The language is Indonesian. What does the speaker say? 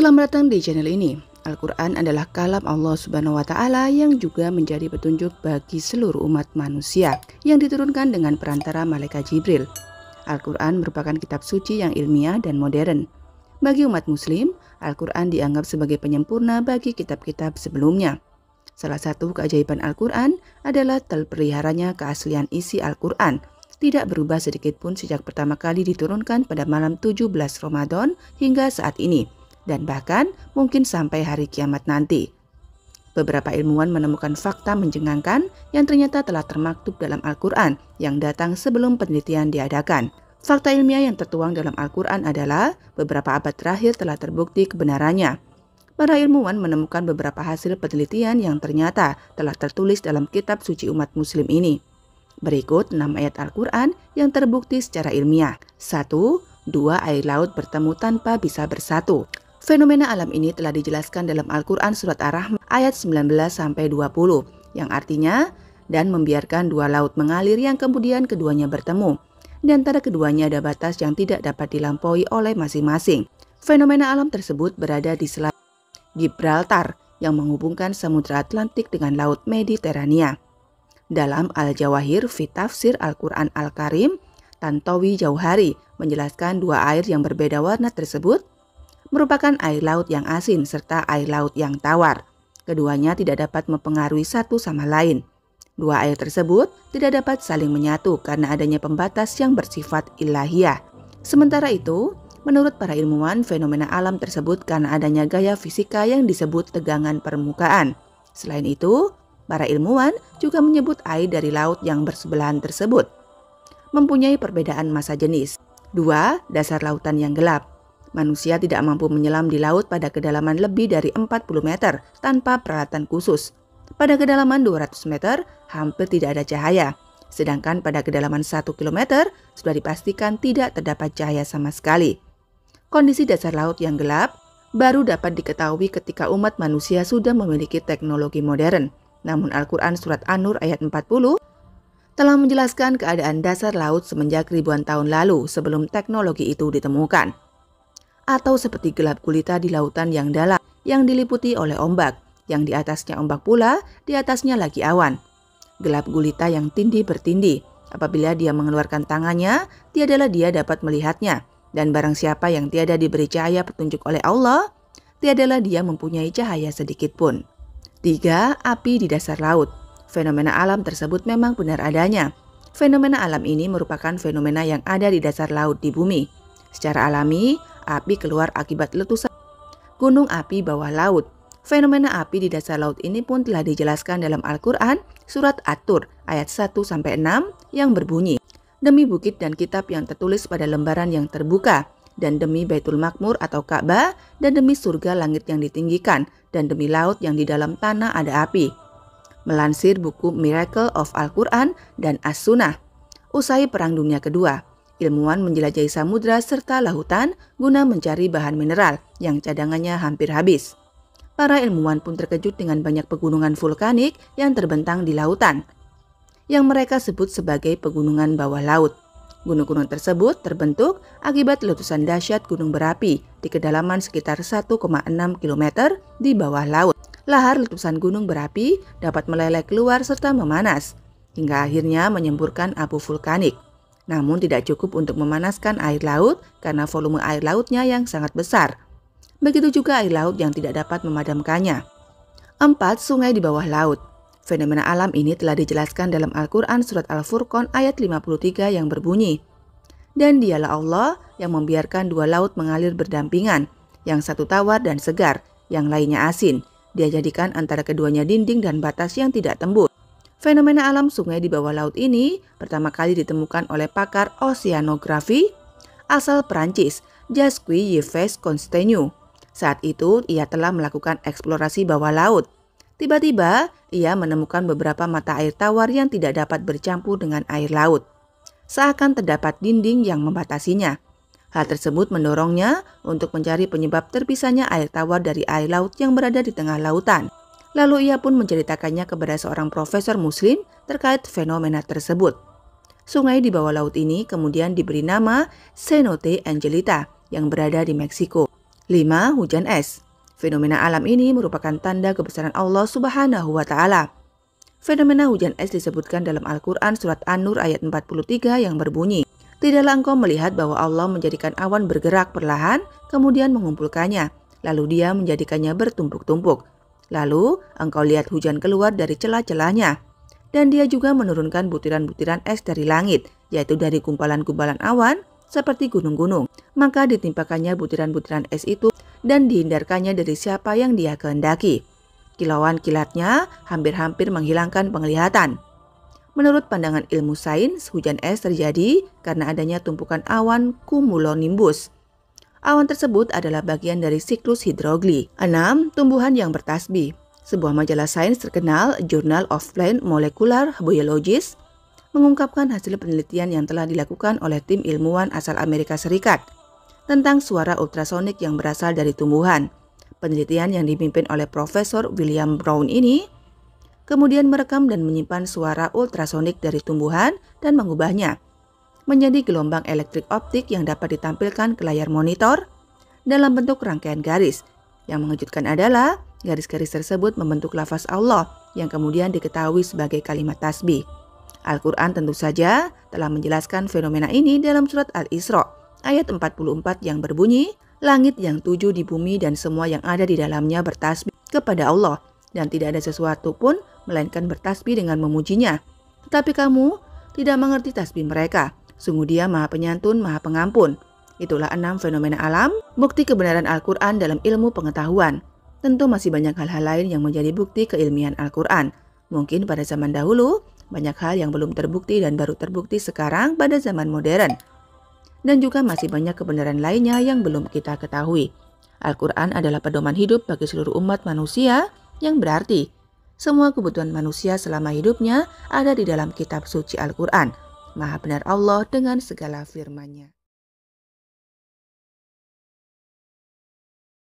Selamat datang di channel ini. Al-Quran adalah kalam Allah Subhanahu wa Ta'ala yang juga menjadi petunjuk bagi seluruh umat manusia yang diturunkan dengan perantara malaikat Jibril. Al-Quran merupakan kitab suci yang ilmiah dan modern. Bagi umat Muslim, Al-Quran dianggap sebagai penyempurna bagi kitab-kitab sebelumnya. Salah satu keajaiban Al-Quran adalah terpeliharanya keaslian isi Al-Quran, tidak berubah sedikit pun sejak pertama kali diturunkan pada malam 17 Ramadan hingga saat ini, dan bahkan mungkin sampai hari kiamat nanti. Beberapa ilmuwan menemukan fakta menjengangkan yang ternyata telah termaktub dalam Al-Quran yang datang sebelum penelitian diadakan. Fakta ilmiah yang tertuang dalam Al-Quran adalah beberapa abad terakhir telah terbukti kebenarannya. Para ilmuwan menemukan beberapa hasil penelitian yang ternyata telah tertulis dalam kitab suci umat muslim ini. Berikut 6 ayat Al-Quran yang terbukti secara ilmiah. 1. 2 air laut bertemu tanpa bisa bersatu. Fenomena alam ini telah dijelaskan dalam Al-Quran surat Ar-Rahman ayat 19-20 yang artinya, dan membiarkan dua laut mengalir yang kemudian keduanya bertemu. Di antara keduanya ada batas yang tidak dapat dilampaui oleh masing-masing. Fenomena alam tersebut berada di Selat Gibraltar yang menghubungkan Samudra Atlantik dengan Laut Mediterania. Dalam Al-Jawahir fi Tafsir Al-Quran Al-Karim, Tantowi Jauhari menjelaskan dua air yang berbeda warna tersebut merupakan air laut yang asin serta air laut yang tawar. Keduanya tidak dapat mempengaruhi satu sama lain. Dua air tersebut tidak dapat saling menyatu karena adanya pembatas yang bersifat ilahiyah. Sementara itu, menurut para ilmuwan, fenomena alam tersebut karena adanya gaya fisika yang disebut tegangan permukaan. Selain itu, para ilmuwan juga menyebut air dari laut yang bersebelahan tersebut mempunyai perbedaan massa jenis. 2. Dasar lautan yang gelap. Manusia tidak mampu menyelam di laut pada kedalaman lebih dari 40 meter tanpa peralatan khusus. Pada kedalaman 200 meter, hampir tidak ada cahaya. Sedangkan pada kedalaman 1 km, sudah dipastikan tidak terdapat cahaya sama sekali. Kondisi dasar laut yang gelap baru dapat diketahui ketika umat manusia sudah memiliki teknologi modern. Namun Al-Quran surat An-Nur ayat 40 telah menjelaskan keadaan dasar laut semenjak ribuan tahun lalu sebelum teknologi itu ditemukan. Atau seperti gelap gulita di lautan yang dalam yang diliputi oleh ombak, yang di atasnya ombak pula, di atasnya lagi awan. Gelap gulita yang tindih bertindih, apabila dia mengeluarkan tangannya, tiadalah dia dapat melihatnya, dan barang siapa yang tiada diberi cahaya petunjuk oleh Allah, tiadalah dia mempunyai cahaya sedikit pun. 3. Api di dasar laut. Fenomena alam tersebut memang benar adanya. Fenomena alam ini merupakan fenomena yang ada di dasar laut di bumi. Secara alami, api keluar akibat letusan gunung api bawah laut. Fenomena api di dasar laut ini pun telah dijelaskan dalam Al-Quran surat At-Tur ayat 1-6 yang berbunyi, demi bukit dan kitab yang tertulis pada lembaran yang terbuka, dan demi Baitul Makmur atau Ka'bah, dan demi surga langit yang ditinggikan, dan demi laut yang di dalam tanah ada api. Melansir buku Miracle of Al-Quran dan As-Sunnah. Usai Perang Dunia Kedua, ilmuwan menjelajahi samudra serta lautan guna mencari bahan mineral yang cadangannya hampir habis. Para ilmuwan pun terkejut dengan banyak pegunungan vulkanik yang terbentang di lautan, yang mereka sebut sebagai pegunungan bawah laut. Gunung-gunung tersebut terbentuk akibat letusan dahsyat gunung berapi di kedalaman sekitar 1,6 km di bawah laut. Lahar letusan gunung berapi dapat meleleh keluar serta memanas, hingga akhirnya menyemburkan abu vulkanik. Namun tidak cukup untuk memanaskan air laut karena volume air lautnya yang sangat besar. Begitu juga air laut yang tidak dapat memadamkannya. 4. Sungai di bawah laut. Fenomena alam ini telah dijelaskan dalam Al-Quran surat Al-Furqan ayat 53 yang berbunyi, dan dialah Allah yang membiarkan dua laut mengalir berdampingan, yang satu tawar dan segar, yang lainnya asin. Dia jadikan antara keduanya dinding dan batas yang tidak tembus. Fenomena alam sungai di bawah laut ini pertama kali ditemukan oleh pakar oseanografi asal Perancis, Jacques-Yves Cousteau. Saat itu ia telah melakukan eksplorasi bawah laut. Tiba-tiba ia menemukan beberapa mata air tawar yang tidak dapat bercampur dengan air laut. Seakan terdapat dinding yang membatasinya. Hal tersebut mendorongnya untuk mencari penyebab terpisahnya air tawar dari air laut yang berada di tengah lautan. Lalu ia pun menceritakannya kepada seorang profesor muslim terkait fenomena tersebut. Sungai di bawah laut ini kemudian diberi nama Cenote Angelita yang berada di Meksiko. 5. Hujan es. Fenomena alam ini merupakan tanda kebesaran Allah Subhanahu wa Ta'ala. Fenomena hujan es disebutkan dalam Al-Quran Surat An-Nur ayat 43 yang berbunyi, "Tidaklah engkau melihat bahwa Allah menjadikan awan bergerak perlahan, kemudian mengumpulkannya, lalu Dia menjadikannya bertumpuk-tumpuk. Lalu engkau lihat hujan keluar dari celah-celahnya. Dan Dia juga menurunkan butiran-butiran es dari langit, yaitu dari gumpalan-gumpalan awan, seperti gunung-gunung. Maka ditimpakannya butiran-butiran es itu dan dihindarkannya dari siapa yang Dia kehendaki. Kilauan kilatnya hampir-hampir menghilangkan penglihatan." Menurut pandangan ilmu sains, hujan es terjadi karena adanya tumpukan awan cumulonimbus. Awan tersebut adalah bagian dari siklus hidrogli. 6. Tumbuhan yang bertasbih. Sebuah majalah sains terkenal, Journal of Plant Molecular Biologists, mengungkapkan hasil penelitian yang telah dilakukan oleh tim ilmuwan asal Amerika Serikat tentang suara ultrasonik yang berasal dari tumbuhan. Penelitian yang dipimpin oleh Profesor William Brown ini kemudian merekam dan menyimpan suara ultrasonik dari tumbuhan dan mengubahnya menjadi gelombang elektrik optik yang dapat ditampilkan ke layar monitor dalam bentuk rangkaian garis. Yang mengejutkan adalah garis-garis tersebut membentuk lafaz Allah yang kemudian diketahui sebagai kalimat tasbih. Al-Quran tentu saja telah menjelaskan fenomena ini dalam surat Al-Isra ayat 44 yang berbunyi, "Langit yang 7 di bumi dan semua yang ada di dalamnya bertasbih kepada Allah, dan tidak ada sesuatu pun melainkan bertasbih dengan memujinya. Tetapi kamu tidak mengerti tasbih mereka. Sungguh Dia Maha Penyantun, Maha Pengampun." Itulah 6 fenomena alam, bukti kebenaran Al-Quran dalam ilmu pengetahuan. Tentu masih banyak hal-hal lain yang menjadi bukti keilmian Al-Quran. Mungkin pada zaman dahulu, banyak hal yang belum terbukti dan baru terbukti sekarang pada zaman modern. Dan juga masih banyak kebenaran lainnya yang belum kita ketahui. Al-Quran adalah pedoman hidup bagi seluruh umat manusia, yang berarti semua kebutuhan manusia selama hidupnya ada di dalam kitab suci Al-Quran. Maha benar Allah dengan segala firman-Nya.